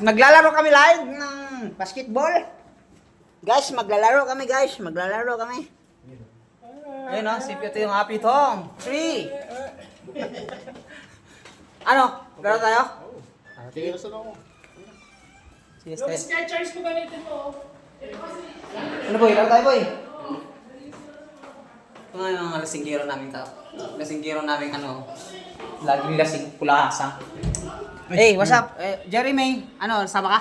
Maglalaro kami live ng basketball. Guys, maglalaro kami guys. Maglalaro kami. Ayun o, si Pito yung happy tong. 3. Ano? Laro tayo? Sige, nasa ako. Sige, Yung stay. Skechers ko gamitin mo. Ano boy? Laro tayo boy? Ito nga yung lasinggero namin tao. Lasinggero namin ano. Laging lasing pulahasang. Hey, what's up? Jeremy, ano, sama ka?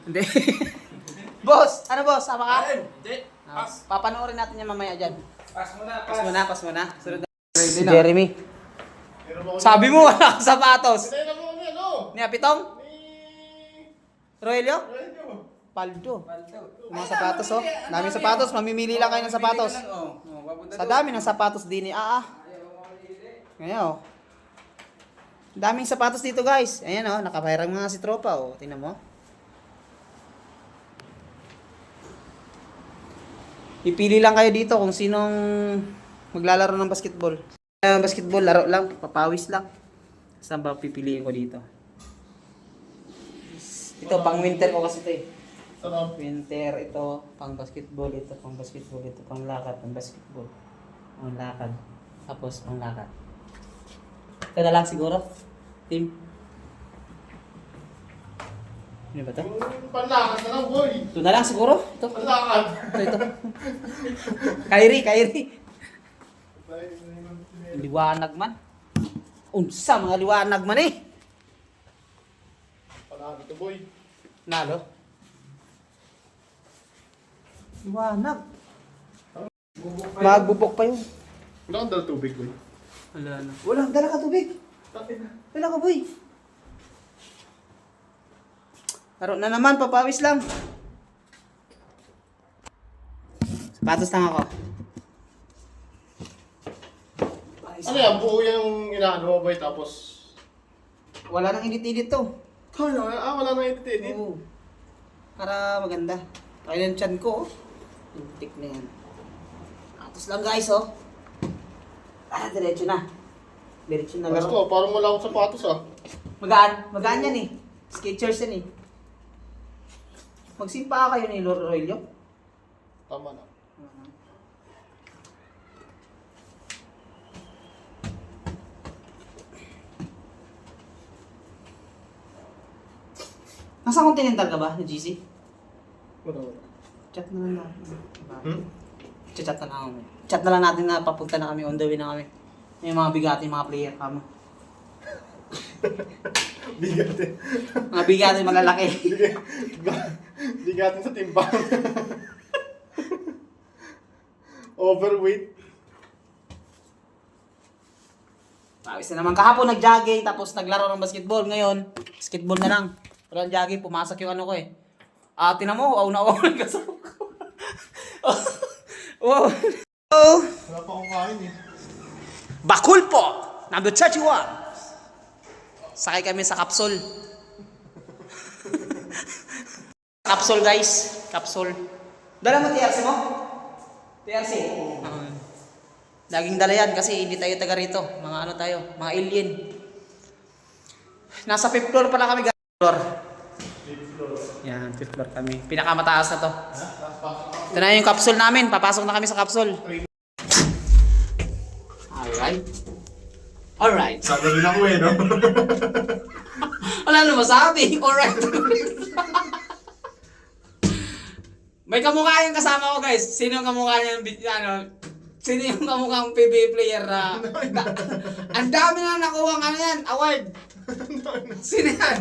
Hindi. Boss, ano boss, sama ka? Hindi. Papanoorin natin yan mamaya dyan. Pass mo na, Pas muna. Sunod na. Ready Si Jeremy. Sabi mo, wala kang sapatos. Hindi na mo kami, ano? Ni Apitong? Ni... Roelio? Renyo. Paldo. Yung mga sapatos, oh. Daming sapatos, mamimili lang kayo ng sapatos. Sa dami ng sapatos din ni Ngayon, oh. Daming sapatos dito, guys. Ayan, oh. Nakapairang mga si tropa, oh. Tingnan mo. Ipili lang kayo dito kung sinong maglalaro ng basketball. Basketball, laro lang, papawis lang. Saan ba pipiliin ko dito? Ito, pang winter ko kasi ito eh. Sarap. Winter, ito, pang basketball, ito, pang basketball, ito, pang lakad, pang basketball. Pang lakad. Tapos, pang lakad. Ito na lang siguro. Team. Ano ba ito? Panlakan na lang, boy. Ito na lang siguro. Ito. Panlakan. Ito. Kyrie. Liwanag man. Unsa mga liwanag man eh. Panlakan ito, boy. Nalo. Liwanag. Magbubok pa yun. Wala kang dala tubig, boy. Wala na. Wala, dala ka tubig. Dala ka boy. Laro na naman, papawis lang. Sapatos lang ako. Ano yan? Buo yung inaano mo, boy, tapos... Wala nang init-init to. Wala nang edit. Oo. Para maganda. Kaya yung chan ko, oh. Intik na yan. Sapatos lang guys, oh. Diretso na. Diretso na Mas laro. ko, parang wala akong sapatos, ah. Magaan yan eh. Skechers yan eh. Magsimpa kayo ni Roelio. Tama na. Nasa Continental ka ba, GC? Wala. Chat na lang natin. Hmm? Chat na lang kami. Chat na lang natin na papunta na kami, on the way na kami. Yung mga bigati, mga player kamo. Bigatin. Mga bigati, malalaki. Bigatin sa timbang. Overweight. Pawis na naman. Kahapon nag-jogging, tapos naglaro ng basketball. Ngayon, basketball na lang. Walang jogging, pumasok yung ano ko eh. Tinan mo, aw na kasama ko. Wow. Wala pa akong kain, eh. Bakul po! Number 31! Sakay kami sa kapsul. Kapsul guys. Kapsul. Dala mo TRC mo? TRC? Laging dala yan kasi hindi tayo taga rito. Mga ano tayo, mga alien. Nasa 5th floor pala kami guys. Floor. Yan, 5th floor kami. Pinakamataas na to. Ito na yung kapsul namin. Papasok na kami sa kapsul. Alright. Sabi rin ako, eh, no? Wala na masabi. Alright. May kamukha yung kasama ko guys. Sino yung kamukha niya? Sino yung kamukha ng PBA player na... Ang dami na nakuha ng ano yan, award. Sino yan?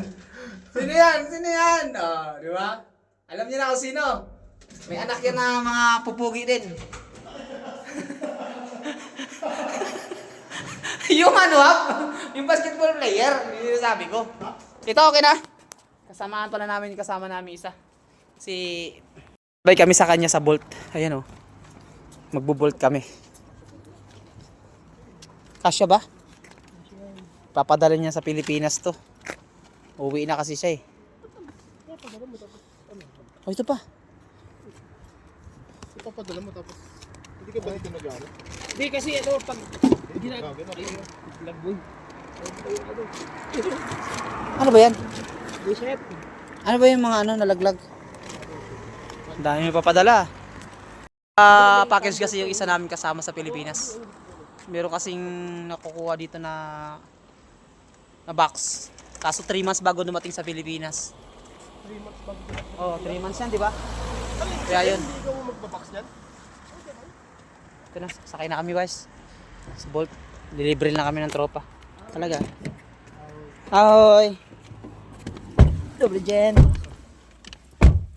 Sino yan? Oh, di ba? Alam niyo na kung sino. May anak yan na mga pupugi din. Yung ano yung basketball player, yung sabi ko. Ito okay na. Kasama namin isa. Sabay kami sa kanya sa Bolt. Ayan oh. Magbo-Bolt kami. Kasya ba? Papadala niya sa Pilipinas to. Uwi na kasi siya eh. Oh, ito pa. Ipapadala mo tapos. Hindi ka ba ito nag-ano? Hindi kasi ito, pag... Hindi na... Lagboy. Ano ba yan? Reset. Ano ba yung mga ano nalaglag? Ang dami may papadala. Package kasi yung isa namin kasama sa Pilipinas. Meron kasing nakukuha dito na box. Kaso 3 months bago dumating sa Pilipinas. 3 months bago. Oh, 3 months yan, di ba? Kaya yun. Hindi ka mo magbabox niyan? Ito na, sakay na kami guys. Sa Bolt. Delivery na kami ng tropa. Talaga. Ahoy! Double gen.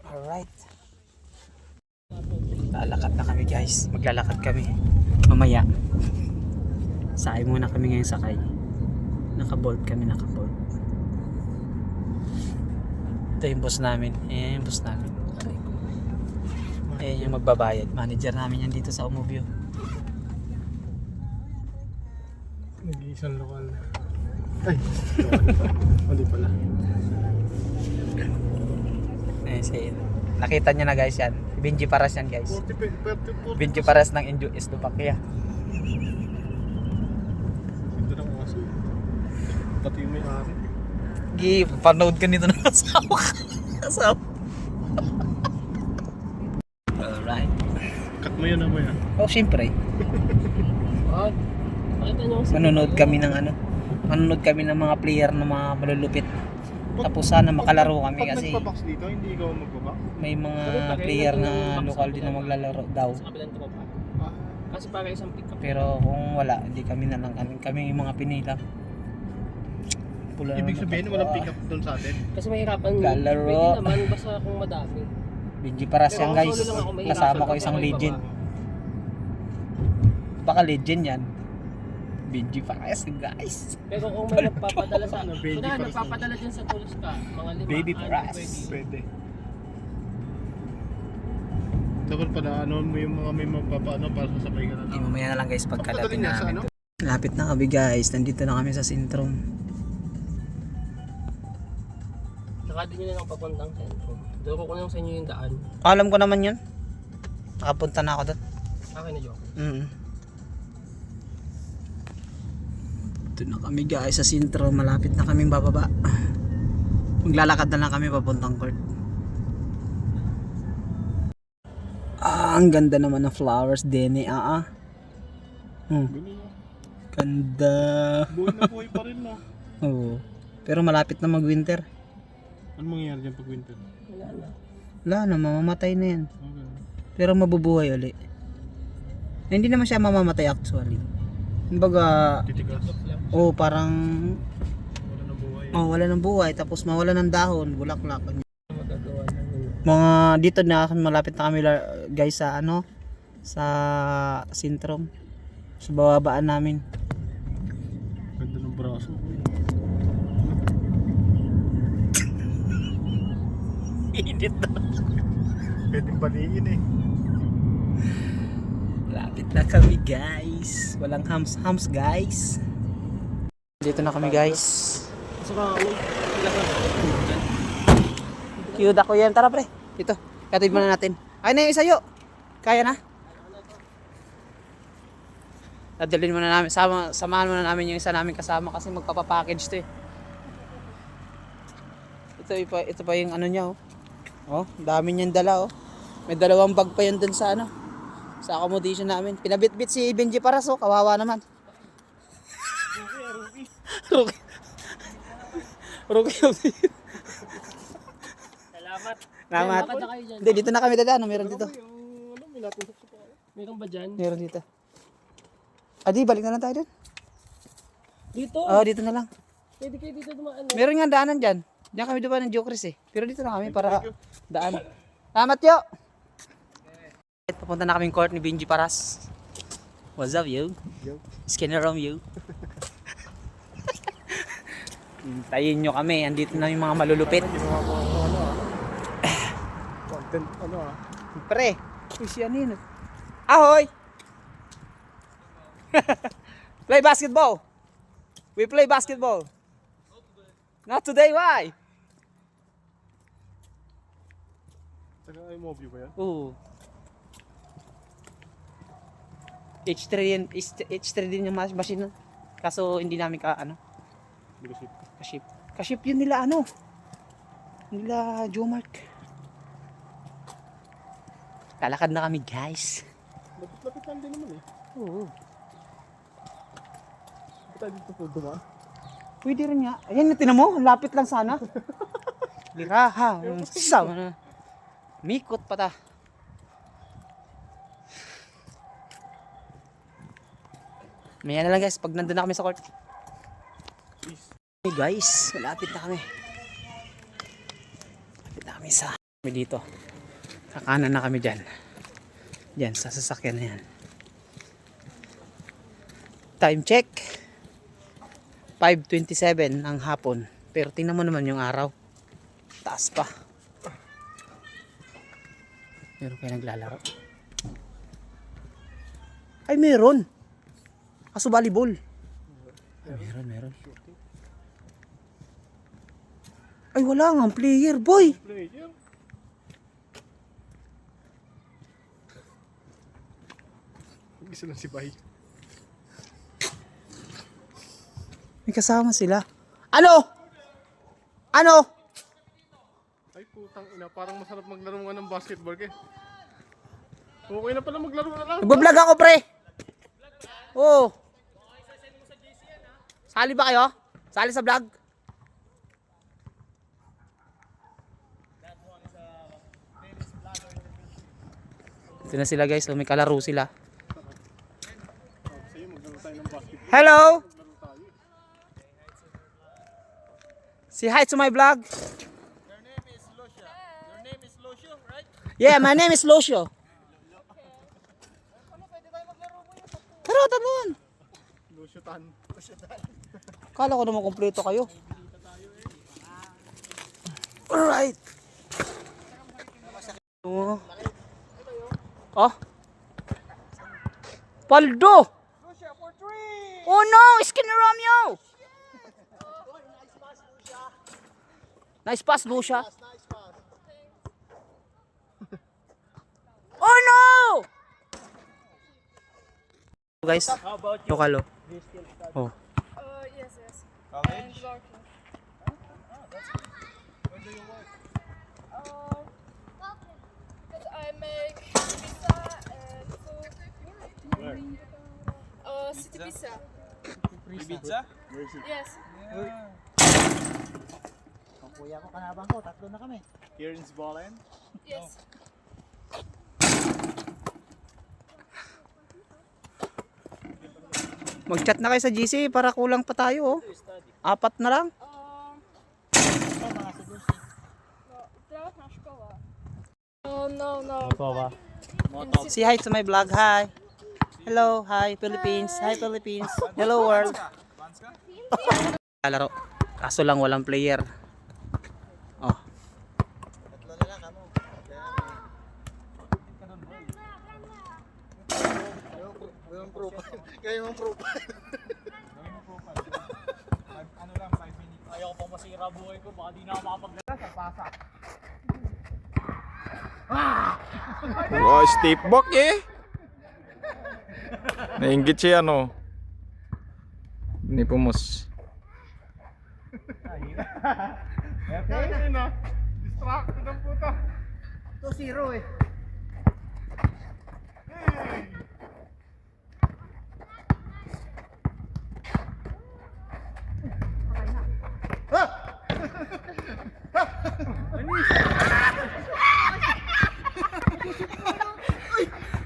Alright. Lalakad na kami guys. Maglalakad kami. Mamaya. Sakay muna kami ngayon sakay. Naka-bolt kami, naka-bolt. Ito yung boss namin. Ayan yung boss namin. Ayan yung magbabayad. Manager namin yan dito sa Umubyo. Nag-iisang lokal. Ay! Hindi pala. Ayan si nakita niya na guys yan. Benji Paras yan guys. 40. Benji Paras ng Indio Eslovakia. Ito na ang aso. Pati yung may-ari. Gi, panood ka nito ng asawa ka. Asawa. Alright. Cut mo yun ako yan. Oh, syempre. Oh. Pakita nyo. Manonood kami ng ano. Manonood kami ng mga player na mga malulupit. Tapos sana makalaro kami Pag kasi nagpabox dito, hindi ikaw magbabox? may mga player na lokal din na maglalaro daw. Sa kabilang tuko pa. Ah, Kasi para isang pick up. Pero kung wala, hindi kami na lang. Kami yung mga pinila. Pula ibig naman sabihin, ako. walang pick up doon sa atin. Kasi mahirapan. Lalaro. Pwede naman basta kung madami. Benji Paras yan Pero guys. solo lang ako, mahirapan Kasama ko pag isang ako legend. ibaba. Baka legend yan. Benji Paras guys. Pero kung may nagpapadala sa Ano, baby Kunahan, paras nagpapadala dyan sa tools ka. Mga 5. Baby paras. Pwede. Dapat pala, ano mo yung mga may mapapaano para sasabay ka na Hindi, lang. mamaya na lang guys pagkalapit Pagdalhin niya sa namin. ano? Lapit na kami guys. Nandito na kami sa Sintrom. Saka din nyo na lang papuntang sentro. Duro ko lang sa inyo yung daan. Alam ko naman yun. Nakapunta na ako doon. Akin na joke. Ito na kami guys sa Sintrom. Malapit na kaming bababa. Maglalakad na lang kami papuntang court. Ang ganda naman ng flowers din eh. Ganda. Buhay na buhay pa rin na. Oo. Pero malapit na mag-winter. Ano mangyayari dyan pag winter? Wala na. Wala na, mamamatay na yan. Okay. Pero mabubuhay uli. Hindi naman siya mamamatay actually. Kumbaga, Titigas. parang Wala na buhay. wala ng buhay tapos mawala ng dahon, bulaklak. Magagawa na yun. Mga dito na malapit na kami guys sa sa Sintrom. Sa bababaan namin. Ganda ng braso. Init na. Pwedeng baliin eh. Malapit na kami guys. Walang hams guys. Dito na kami guys. Kasi mga Cute ako yan. Tara pre. Dito. Katid muna natin. Ay na yung isa yo. Kaya na. Dadalhin muna namin. Samahan muna namin yung isa namin kasama kasi magpapapackage to eh. Ito pa yung ano niya oh. Oh, dami niyang dala oh. May 2 bag pa yun dun sa sa accommodation namin. Pinabitbit si Benji Paras oh. Kawawa naman. Rookie. Rookie. Salamat. Salamat. Lakad na kayo dyan. Hindi, dito na kami dadaan. Meron dito. May natin sa Meron ba dyan? Meron dito. Adi, balik na lang tayo dun. Dito. Dito na lang. Pwede kayo dito dumaan. Meron nga daanan dyan. Diyan kami dumaan ng Jokris eh. Pero dito na kami para daan. Salamat yo! Papunta na kaming court ni Benji Paras. What's up you? Skinner Rom you. Hintayin nyo kami. Andito na yung mga malulupit. content, Pre, si ano yun? Ahoy! Play basketball. We play basketball. Not today, why? Taga iMovie ba yan? Oo. H3 din yung machine nun. Kaso hindi namin Hindi ko ship. ka-ship. Ka-ship yun nila nila Jomark. Lalakad na kami guys. Lapit-lapit lang din naman eh. Oo. Ba't tayo dito po dumaan? Pwede rin nga. Ayan, tinan mo. Lapit lang sana. Liraha. Sama na. Mikot pa ta. Maya na lang guys. Pag nandun na kami sa court. Hey guys. Malapit na kami. Malapit na kami sa kami dito. Sa kanan na kami dyan. Dyan sa sasakyan na yan. Time check. 5:27 ng hapon. Pero tingnan mo naman yung araw. Taas pa. Meron kayo naglalaro. Ay meron. Kaso volleyball. Ay, meron. Ay wala nga ang player boy. Player? Isa lang si Bay. May kasama sila. Ano? Ano? Ay putang ina, parang masarap maglaro nga ng basketball eh. Okay na pala maglaro na lang. Nagbablog ako pre. Oo. Sali ba kayo? Sali sa vlog? Ito na sila guys. So, may kalaro sila. Sa'yo maglaro tayo ng basketball. Hello! Maglaro tayo. Say hi to my vlog. Your name is Lucia. Your name is Lucio, right? Yeah, my name is Lucio. Tara, tabuan. Lusyutan. Kala ko naman kompleto kayo. Alright. Oh. Oh. Paldo! Oh no! Skin Romeo! Nice pass, Lucia. Oh no! Guys, lokalo. Oh. Yes. And working. Where do you work? Because I make pizza and food. Where? City pizza. Pizza? Where is it? Yes. Kuya ko kanabang ko, tatlo na kami. Here in Zvolen? Yes. Mag-chat na kayo sa GC para kulang pa tayo. Oh. 4 na lang. Ito mga sigusi. No, teraz na szkoła. No. Say hi to my vlog. Hi. Hello. Hi Philippines. Hi Philippines. Hello world. Laro. Kaso lang walang player. Oh. Tatlo na lang kamo. Gawin profile. Gawin mong profile. Ano lang, 5 minutes. Ayaw pang masira buhay ko, baka di na ako makapaglaro sa pasa. Oh, Steve Bok eh. Nainggit siya ano. Ni Pumos. Okay na. Distracted ang puta. 2-0 eh.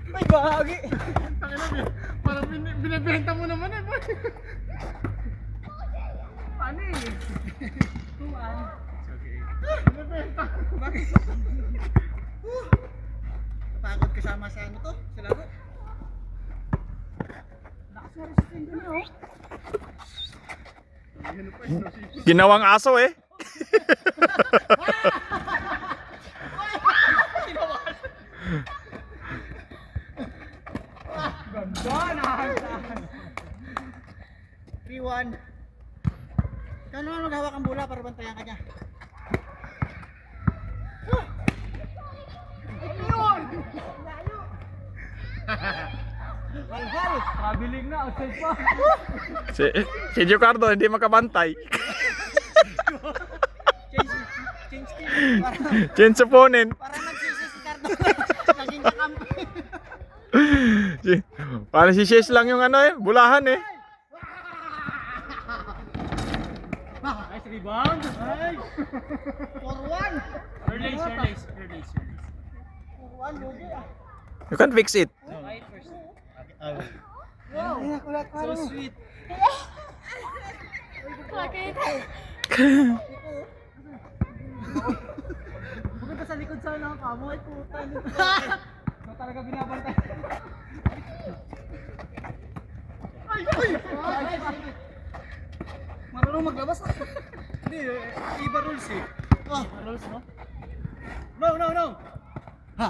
Ay bahagi. Tangina, parang binibenta mo naman eh, boy. Paano eh? Binibenta. Napagod kasama sa ano to? Sa laro? Ginawang aso eh. Ganda na. 3-1. Ikaw naman maghawak ang bola para bantayan ka niya. Kabiling na, outside pa. Si Ricardo hindi makabantay. Change team. Change opponent. Parang nagsisi si Cardona. Naging kakampi. Parang si Shes lang yung ano eh, bulahan eh. Nice rebound. Nice. 4-1. Release. 4-1, lugi ah. You can fix it. So sweet. Bakit? Pupunta sa likod sana ang kamo. Ay puta. Ito talaga binabantay. Ay! Marunong maglabas ah. Hindi, iba rules eh. Oh, rules no? No. Ha?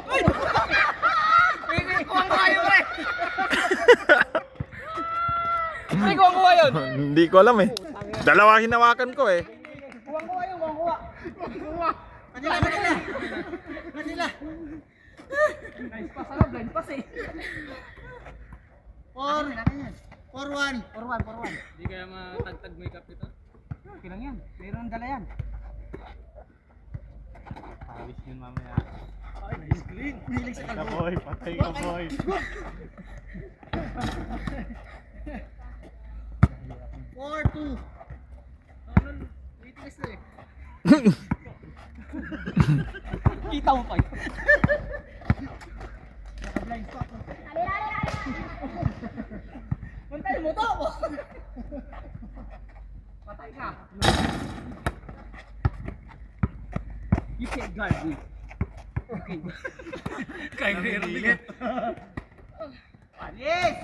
Ay! Kuwang ko kayo, pre! Ay, kuwang ko kayo! Hindi ko alam eh. Dalawa hinawakan ko eh. Kuwang ko kayo, kuwang ko. Manila. Blind pass, blind pass eh. 4-1. Hindi kaya matagtag mo yung cup ito? Okay lang yan. Mayroon dala yan. Alis yun mamaya. Ay, nice clean. Nilig sa kalbo. Patay ka boy. Four, 2. Waitlist na eh. Kita mo pa yun. Naka-blind spot. Pantay mo to ako. Patay ka. You can't guard me. Okay. Kaya rin. Panis!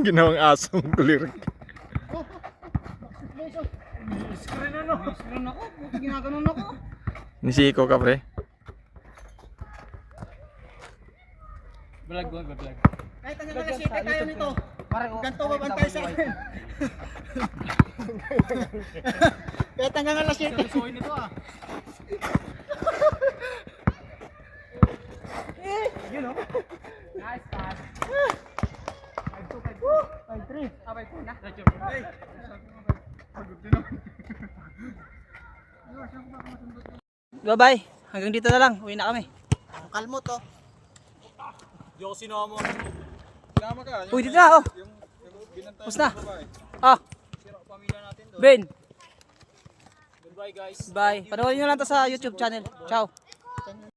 Ginawang asong kulirik. Screen ako. Buti ginaganon ako. Nisiko ka pre. Vlog. Kahit hanggang alas 7 tayo nito. Ganto babantay sa akin. Kahit hanggang alas 7. Susuin nito ah. Yun o. Nice pass. 5-3. 5-4 na. Bye-bye. Hanggang dito na lang. Uwi na kami. Kalmo to. Uy, dito na. Oh. Bus na. Ah. Ben. Goodbye guys. Bye. Panoorin nyo lang to sa YouTube channel. Ciao.